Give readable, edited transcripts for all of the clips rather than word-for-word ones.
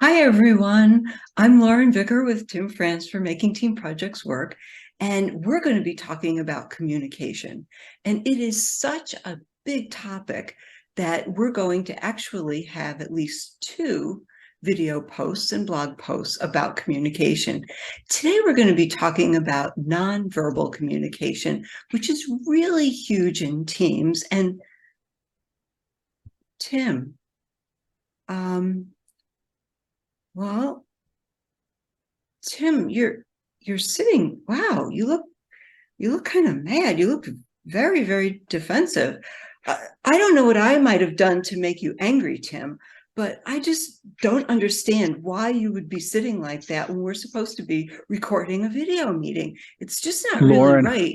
Hi, everyone. I'm Lauren Vicker with Tim France for Making Team Projects Work, and we're going to be talking about communication. And it is such a big topic that we're going to actually have at least two video posts and blog posts about communication. Today, we're going to be talking about nonverbal communication, which is really huge in teams. And Tim, um, well, Tim, you're sitting. Wow, you look kind of mad. You look very, very defensive. I don't know what I might have done to make you angry, Tim, but I just don't understand why you would be sitting like that when we're supposed to be recording a video meeting. It's just not really Lauren, right.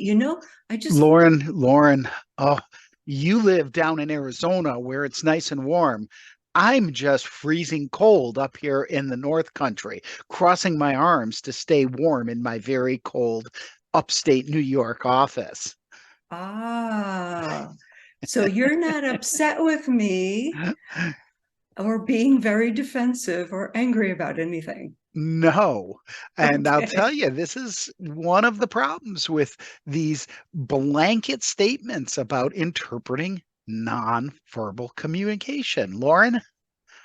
I just Lauren, oh, you live down in Arizona where it's nice and warm. I'm just freezing cold up here in the North Country, crossing my arms to stay warm in my very cold upstate New York office. ah, so you're not upset with me or being very defensive or angry about anything. No. And I'll tell Okay. you, this is one of the problems with these blanket statements about interpreting nonverbal communication. Lauren?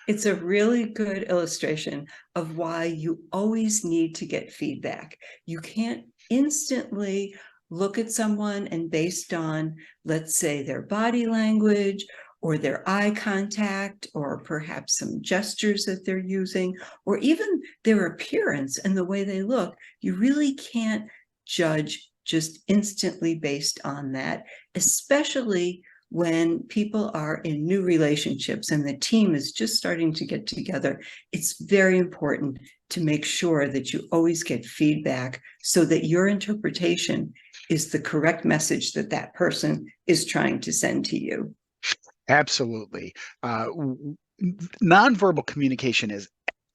It's a really good illustration of why you always need to get feedback. You can't instantly look at someone and based on, let's say, their body language or their eye contact, or perhaps some gestures that they're using, or even their appearance and the way they look, you really can't judge just instantly based on that, especially when people are in new relationships and the team is just starting to get together. It's very important to make sure that you always get feedback so that your interpretation is the correct message that that person is trying to send to you. Absolutely. Nonverbal communication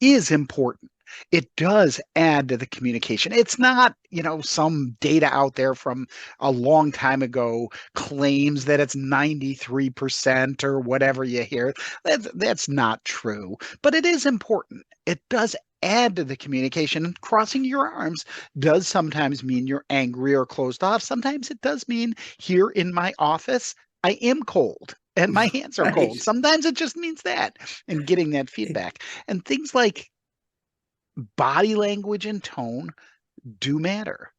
is important. It does add to the communication. It's not, some data out there from a long time ago claims that it's 93% or whatever you hear. That's not true, but it is important. It does add to the communication. And crossing your arms does sometimes mean you're angry or closed off. Sometimes it does mean here in my office, I am cold and my hands are Right. cold. Sometimes it just means that and getting that feedback. And things like body language and tone do matter.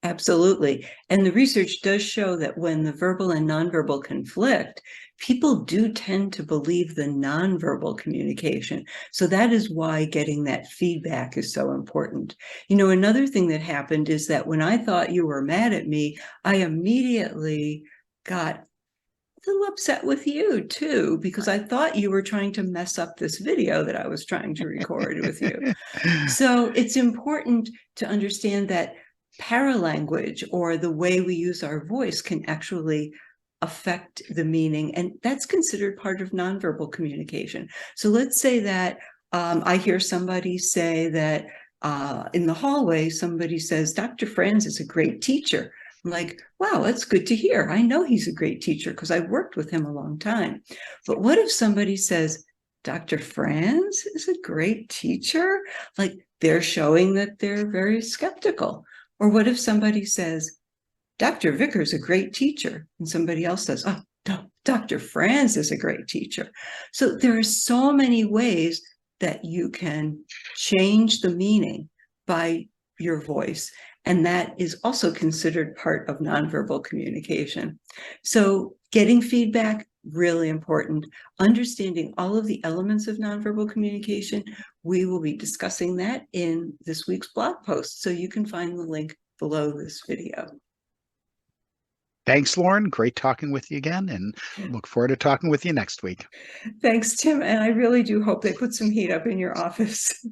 Absolutely. And the research does show that when the verbal and nonverbal conflict, people do tend to believe the nonverbal communication. So that is why getting that feedback is so important. Another thing that happened is that when I thought you were mad at me, I immediately got a little upset with you too, because I thought you were trying to mess up this video that I was trying to record with you. So it's important to understand that paralanguage or the way we use our voice can actually affect the meaning. And that's considered part of nonverbal communication. So let's say that I hear somebody say that in the hallway, somebody says, Dr. Franz is a great teacher. I'm like, wow, that's good to hear. I know he's a great teacher because I worked with him a long time. But what if somebody says, Dr. Franz is a great teacher? Like they're showing that they're very skeptical. Or what if somebody says, Dr. Vickers is a great teacher, and somebody else says, oh, no, Dr. Franz is a great teacher. So there are so many ways that you can change the meaning by your voice. And that is also considered part of nonverbal communication. So getting feedback, really important. Understanding all of the elements of nonverbal communication, we will be discussing that in this week's blog post. So you can find the link below this video. Thanks, Lauren. Great talking with you again, and look forward to talking with you next week. Thanks, Tim. And I really do hope they put some heat up in your office.